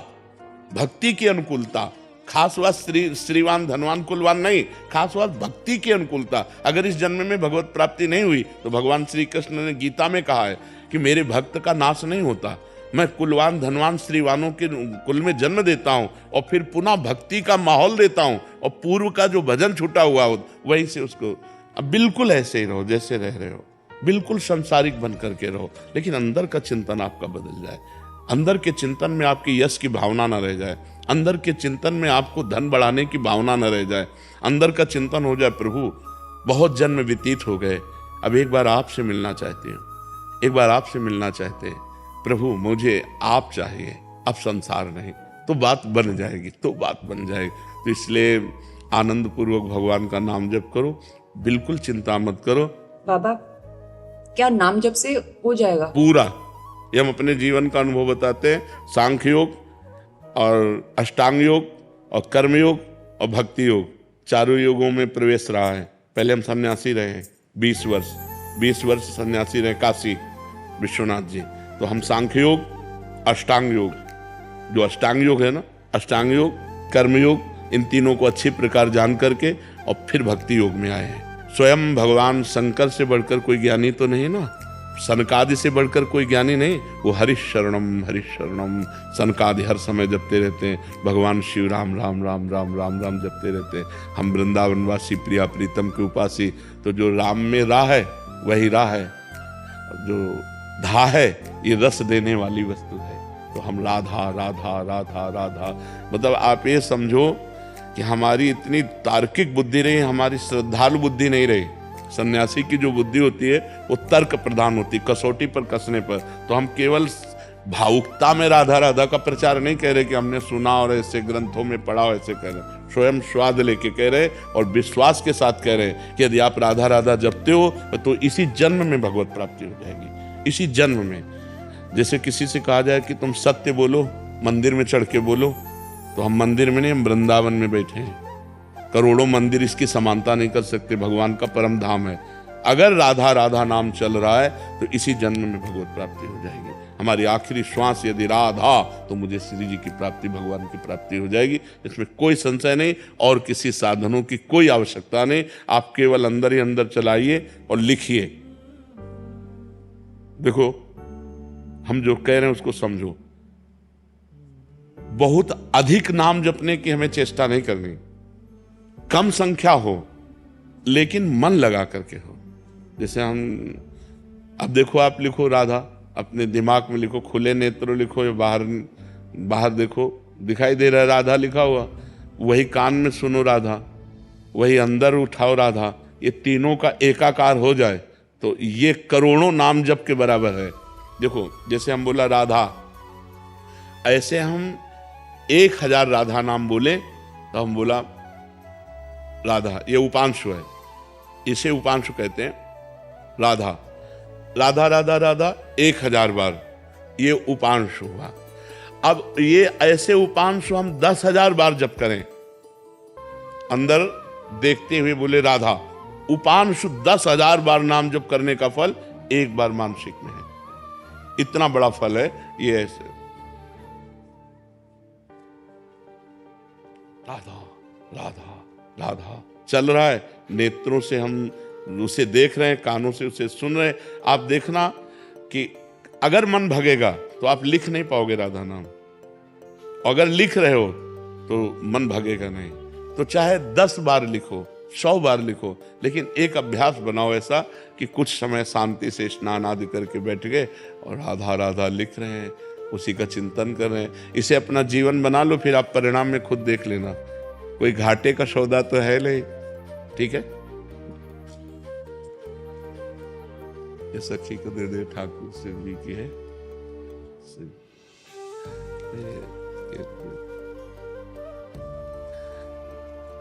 भक्ति की अनुकूलता। खास बात श्रीवान धनवान कुलवान नहीं, खास बात भक्ति की अनुकूलता। अगर इस जन्म में भगवत प्राप्ति नहीं हुई तो भगवान श्री कृष्ण ने गीता में कहा है कि मेरे भक्त का नाश नहीं होता। मैं कुलवान धनवान श्रीवानों के कुल में जन्म देता हूं और फिर पुनः भक्ति का माहौल देता हूं, और पूर्व का जो भजन छूटा हुआ हो वहीं से उसको। अब बिल्कुल ऐसे ही रहो जैसे रह रहे हो, बिल्कुल संसारिक बन करके रहो, लेकिन अंदर का चिंतन आपका बदल जाए। अंदर के चिंतन में आपकी यश की भावना न रह जाए, अंदर के चिंतन में आपको धन बढ़ाने की भावना न रह जाए। अंदर का चिंतन हो जाए, प्रभु बहुत जन्म व्यतीत हो गए, अब एक बार आपसे मिलना चाहते हैं, एक बार आपसे मिलना चाहते हैं प्रभु, मुझे आप चाहिए, अब संसार नहीं। तो बात बन जाएगी, तो बात बन जाएगी। तो इसलिए आनंद पूर्वक भगवान का नाम जप करो, बिल्कुल चिंता मत करो। बाबा, क्या नाम जप से हो जाएगा पूरा? ये हम अपने जीवन का अनुभव बताते हैं। सांख्य योग और अष्टांग योग और कर्म योग और भक्ति योग, चारों योगों में प्रवेश रहा है। पहले हम सन्यासी रहे हैं 20 वर्ष, 20 वर्ष सन्यासी रहे काशी विश्वनाथ जी। तो हम सांख्य योग, अष्टांग योग, जो अष्टांग योग है ना, अष्टांग योग, कर्मयोग, इन तीनों को अच्छी प्रकार जान करके और फिर भक्ति योग में आए हैं। स्वयं भगवान शंकर से बढ़कर कोई ज्ञानी तो नहीं ना, सनकादि से बढ़कर कोई ज्ञानी नहीं। वो हरिशरणम हरिशरणम सनकादि हर समय जपते रहते हैं। भगवान शिव राम राम राम राम राम राम जपते रहते हैं। हम वृंदावनवासी प्रिया प्रीतम के उपासी, तो जो राम में रा है वही रा है, जो धा है ये रस देने वाली वस्तु है। तो हम राधा राधा राधा राधा, मतलब आप ये समझो कि हमारी इतनी तार्किक बुद्धि रही, हमारी श्रद्धालु बुद्धि नहीं रही। सन्यासी की जो बुद्धि होती है वो तर्क प्रधान होती है, कसौटी पर कसने पर। तो हम केवल भावुकता में राधा राधा का प्रचार नहीं कह रहे कि हमने सुना और ऐसे ग्रंथों में पढ़ा हो, ऐसे कह रहे, स्वयं स्वाद लेके कह रहे और विश्वास के साथ कह रहे कि यदि आप राधा राधा जपते हो तो इसी जन्म में भगवत प्राप्ति हो जाएगी, इसी जन्म में। जैसे किसी से कहा जाए कि तुम सत्य बोलो, मंदिर में चढ़ के बोलो, तो हम मंदिर में नहीं, हम वृंदावन में बैठे हैं। करोड़ों मंदिर इसकी समानता नहीं कर सकते, भगवान का परम धाम है। अगर राधा राधा नाम चल रहा है तो इसी जन्म में भगवत प्राप्ति हो जाएगी। हमारी आखिरी श्वास यदि राधा, तो मुझे श्री जी की प्राप्ति, भगवान की प्राप्ति हो जाएगी। इसमें कोई संशय नहीं और किसी साधनों की कोई आवश्यकता नहीं। आप केवल अंदर ही अंदर चलाइए और लिखिए। देखो, हम जो कह रहे हैं उसको समझो। बहुत अधिक नाम जपने की हमें चेष्टा नहीं करनी, कम संख्या हो लेकिन मन लगा करके हो। जैसे हम, अब देखो, आप लिखो राधा, अपने दिमाग में लिखो, खुले नेत्रों लिखो या बाहर देखो, दिखाई दे रहा है राधा लिखा हुआ, वही कान में सुनो राधा, वही अंदर उठाओ राधा। ये तीनों का एकाकार हो जाए तो ये करोड़ों नाम जप के बराबर है। देखो, जैसे हम बोला राधा, ऐसे हम 1000 राधा नाम बोले तो हम बोला राधा, ये उपांशु है, इसे उपांशु कहते हैं। राधा राधा राधा राधा 1000 बार, ये उपांशु हुआ। अब ये ऐसे उपांशु हम 10,000 बार जप करें, अंदर देखते हुए बोले राधा, उपांशु 10,000 बार नाम जप करने का फल एक बार मानसिक में है। इतना बड़ा फल है ये। ऐसे राधा राधा राधा चल रहा है, नेत्रों से हम उसे देख रहे हैं, कानों से उसे सुन रहे हैं। आप देखना कि अगर मन भगेगा तो आप लिख नहीं पाओगे राधा नाम, अगर लिख रहे हो तो मन भगेगा नहीं। तो चाहे 10 बार लिखो, 100 बार लिखो, लेकिन एक अभ्यास बनाओ ऐसा कि कुछ समय शांति से स्नान आदि करके बैठ गए और राधा राधा लिख रहे हैं, उसी का चिंतन कर रहे हैं। इसे अपना जीवन बना लो, फिर आप परिणाम में खुद देख लेना। कोई घाटे का सौदा तो है नहीं, ठीक है। ये सखी को दे दे ठाकुर शिव जी की है।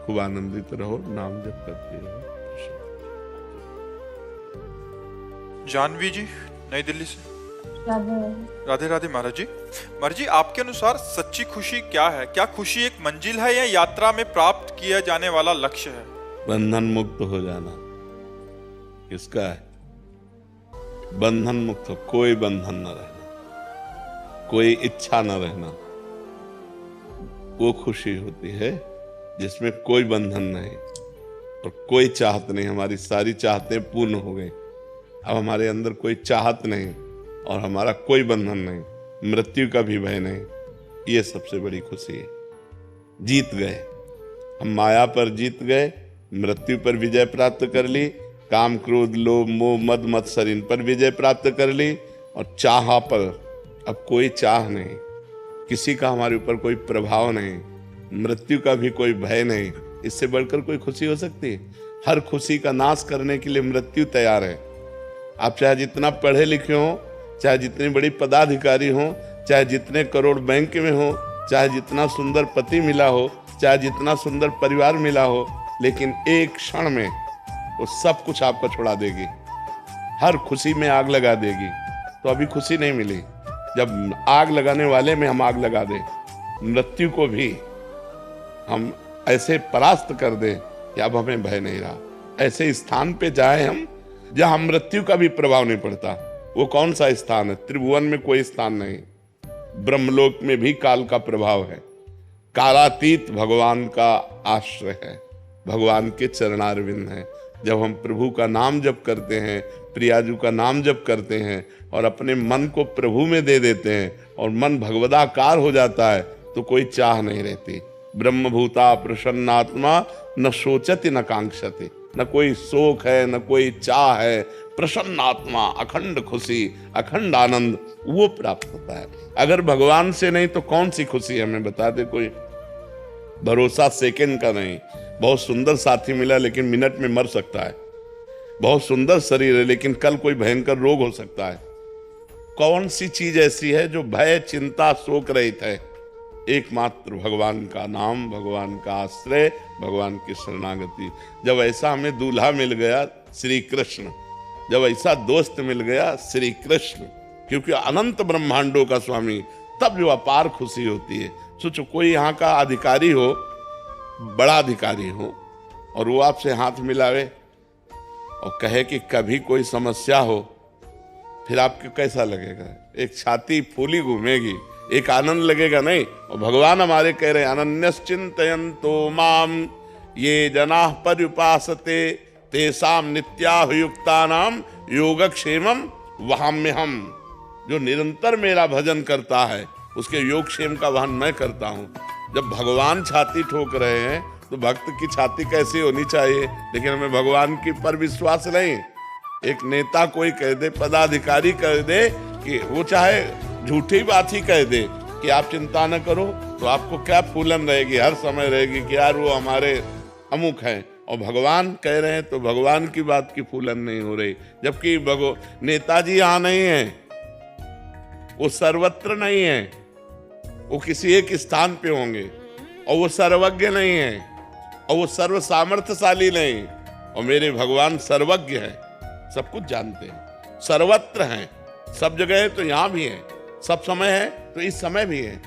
खूब आनंदित रहो, नाम जप करते रहो। जानवी जी, नई दिल्ली से। राधे राधे महाराज जी। महाराज जी, आपके अनुसार सच्ची खुशी क्या है? क्या खुशी एक मंजिल है या यात्रा में प्राप्त किया जाने वाला लक्ष्य है? बंधन मुक्त हो जाना किसका है? बंधन मुक्त हो, कोई बंधन न रहना, कोई इच्छा न रहना, वो खुशी होती है जिसमें कोई बंधन नहीं और कोई चाहत नहीं। हमारी सारी चाहतें पूर्ण हो गई, अब हमारे अंदर कोई चाहत नहीं और हमारा कोई बंधन नहीं, मृत्यु का भी भय नहीं। ये सबसे बड़ी खुशी है। जीत गए हम, माया पर जीत गए, मृत्यु पर विजय प्राप्त कर ली, काम क्रोध लोभ मोह मद मत्सर इन पर विजय प्राप्त कर ली, और चाह पर अब कोई चाह नहीं, किसी का हमारे ऊपर कोई प्रभाव नहीं, मृत्यु का भी कोई भय नहीं। इससे बढ़कर कोई खुशी हो सकती है? हर खुशी का नाश करने के लिए मृत्यु तैयार है। आप चाहे जितना पढ़े लिखे हो, चाहे जितनी बड़ी पदाधिकारी हो, चाहे जितने करोड़ बैंक में हो, चाहे जितना सुंदर पति मिला हो, चाहे जितना सुंदर परिवार मिला हो, लेकिन एक क्षण में वो सब कुछ आपको छुड़ा देगी, हर खुशी में आग लगा देगी। तो अभी खुशी नहीं मिली, जब आग लगाने वाले में हम आग लगा दें, मृत्यु को भी हम ऐसे परास्त कर दें कि अब हमें भय नहीं रहा। ऐसे स्थान पे जाए हम जहां मृत्यु का भी प्रभाव नहीं पड़ता, वो कौन सा स्थान है? त्रिभुवन में कोई स्थान नहीं, ब्रह्मलोक में भी काल का प्रभाव है। कालातीत भगवान का आश्रय है, भगवान के चरणारविंद है। जब हम प्रभु का नाम जप करते हैं, प्रियाजू का नाम जप करते हैं और अपने मन को प्रभु में दे देते हैं और मन भगवदाकार हो जाता है, तो कोई चाह नहीं रहती। ब्रह्मभूता प्रसन्नात्मा न सोचति न कांक्षति, न कोई शोक है न कोई चाह है। प्रसन्न आत्मा, अखंड खुशी, अखंड आनंद वो प्राप्त होता है। अगर भगवान से नहीं तो कौन सी खुशी हमें बता दे कोई? भरोसा सेकंड का नहीं। बहुत सुंदर साथी मिला लेकिन मिनट में मर सकता है। बहुत सुंदर शरीर है लेकिन कल कोई भयंकर रोग हो सकता है। कौन सी चीज ऐसी है जो भय, चिंता, शोक रहित है? एकमात्र भगवान का नाम, भगवान का आश्रय, भगवान की शरणागति। जब ऐसा हमें दूल्हा मिल गया श्री कृष्ण, जब ऐसा दोस्त मिल गया श्री कृष्ण, क्योंकि अनंत ब्रह्मांडों का स्वामी, तब जो अपार खुशी होती है। सोचो कोई यहाँ का अधिकारी हो, बड़ा अधिकारी हो, और वो आपसे हाथ मिलावे और कहे कि कभी कोई समस्या हो, फिर आपको कैसा लगेगा? एक छाती फूली घूमेगी, एक आनंद लगेगा नहीं? और भगवान हमारे कह रहे हैं अनन्यश्चिन्तयन्तो माम ये जनाः पर्युपासते तेषां नित्याभियुक्तानां योगक्षेमं वहाम्यहम्। जो निरंतर मेरा भजन करता है उसके योगक्षेम का वहन मैं करता हूँ। जब भगवान छाती ठोक रहे हैं तो भक्त की छाती कैसी होनी चाहिए? लेकिन हमें भगवान की पर विश्वास नहीं। एक नेता कोई कह दे, पदाधिकारी कह दे कि वो चाहे झूठी बात ही कह दे कि आप चिंता न करो, तो आपको क्या फूलन रहेगी, हर समय रहेगी कि यार वो हमारे अमुक हैं। और भगवान कह रहे हैं तो भगवान की बात की फूलन नहीं हो रही। जबकि नेताजी यहाँ नहीं है, वो सर्वत्र नहीं है, वो किसी एक स्थान पे होंगे। और वो सर्वज्ञ नहीं है और वो सर्व सामर्थ्यशाली नहीं। और मेरे भगवान सर्वज्ञ हैं, सब कुछ जानते हैं, सर्वत्र हैं, सब जगह है तो यहाँ भी है, सब समय है तो इस समय भी है,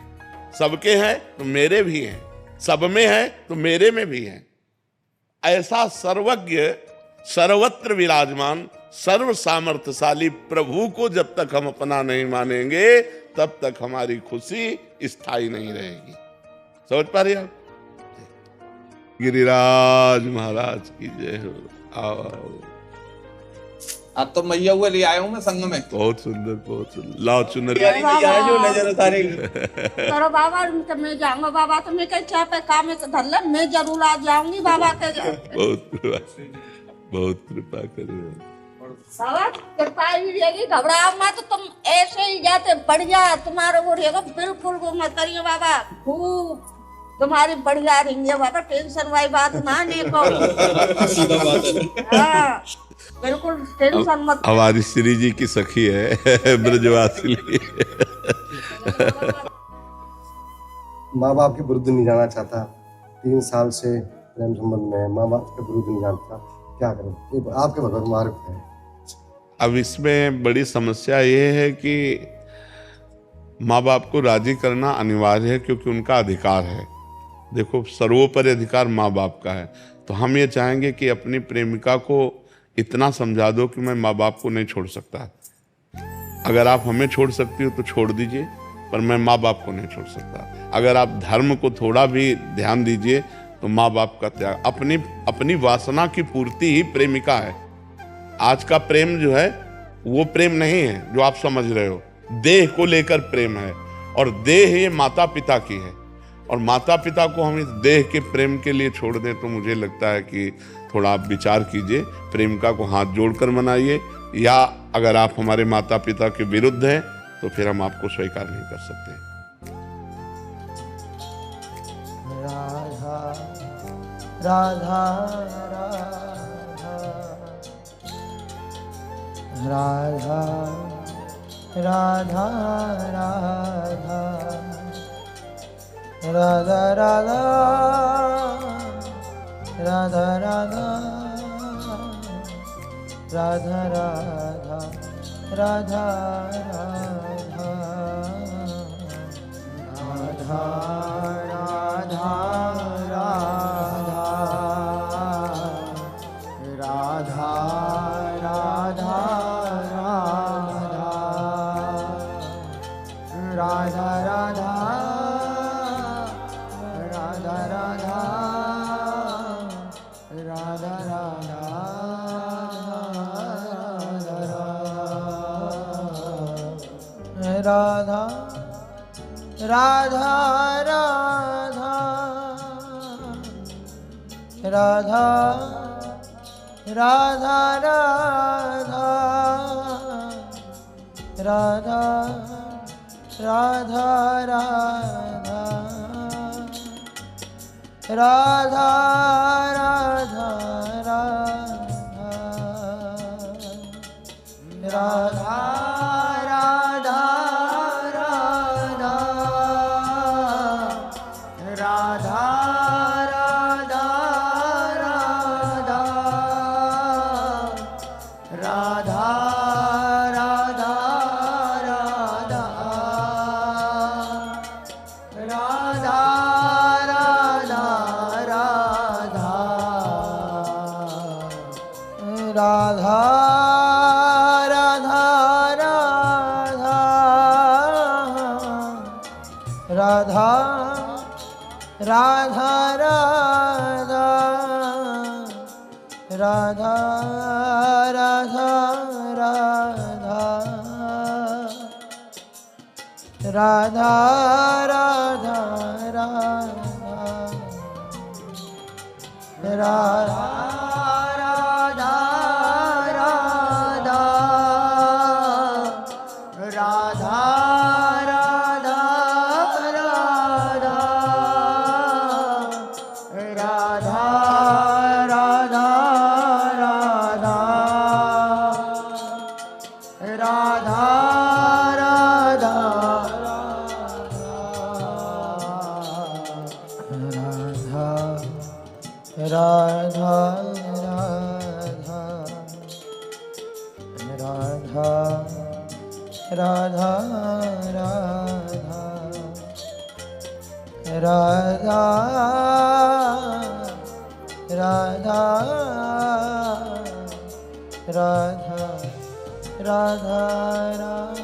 सबके हैं तो मेरे भी हैं, सब में है तो मेरे में भी है। ऐसा सर्वज्ञ, सर्वत्र विराजमान, सर्व सामर्थ्यशाली प्रभु को जब तक हम अपना नहीं मानेंगे तब तक हमारी खुशी स्थायी नहीं रहेगी। समझ पा रही आप? गिरिराज महाराज की जय हो। आओ, अब तो मैया हुए ले आया हूँ मैं संग में। बहुत सुंदर, बहुत सुंदर। लाओ चुनर। जो नजर उतारे करो बाबा, मैं जाऊंगा बाबा, तो मैं कहीं चाह पे काम में धर, मैं जरूर आ जाऊंगी बाबा के। बहुत कृपा करिए बाबा, कृपा ही रहेगी, घबराओ मत, तुम ऐसे ही जाते बढ़िया, तुम्हारा वो रहेगा, बिल्कुल वो मत करिए बाबा, खूब तुम्हारी बढ़िया रहेंगे बाबा, टेंशन वाली बात ना नहीं को। सीधा बात है। हाँ, बिल्कुल टेंशन मत। हमारी श्री जी की सखी है ब्रजवासी। माँ बाप के विरुद्ध नहीं जाना चाहता, 3 साल से प्रेम संबंध में है, माँ बाप के विरुद्ध नहीं जानता, क्या करें? ये आपके भगवत मार्ग है। अब इसमें बड़ी समस्या ये है कि माँ बाप को राजी करना अनिवार्य है क्योंकि उनका अधिकार है। देखो, सर्वोपरि अधिकार माँ बाप का है। तो हम ये चाहेंगे कि अपनी प्रेमिका को इतना समझा दो कि मैं माँ बाप को नहीं छोड़ सकता। अगर आप हमें छोड़ सकती हो तो छोड़ दीजिए, पर मैं माँ बाप को नहीं छोड़ सकता। अगर आप धर्म को थोड़ा भी ध्यान दीजिए तो माँ बाप का त्याग, अपनी वासना की पूर्ति ही प्रेमिका है। आज का प्रेम जो है वो प्रेम नहीं है जो आप समझ रहे हो। देह को लेकर प्रेम है और देह ये माता पिता की है, और माता पिता को हम इस देह के प्रेम के लिए छोड़ दें तो मुझे लगता है कि थोड़ा आप विचार कीजिए। प्रेमिका को हाथ जोड़कर मनाइए, या अगर आप हमारे माता पिता के विरुद्ध हैं तो फिर हम आपको स्वीकार नहीं कर सकते। राधा राधा राधा राधा राधा राधा राधा राधा राधा राधा राधा राधा राधा राधा राधा राधा राधा राधा राधा राधा राधा राधा राधा राधा राधा राधा राधा राधा राधा राधा राधा राधा राधा राधा राधा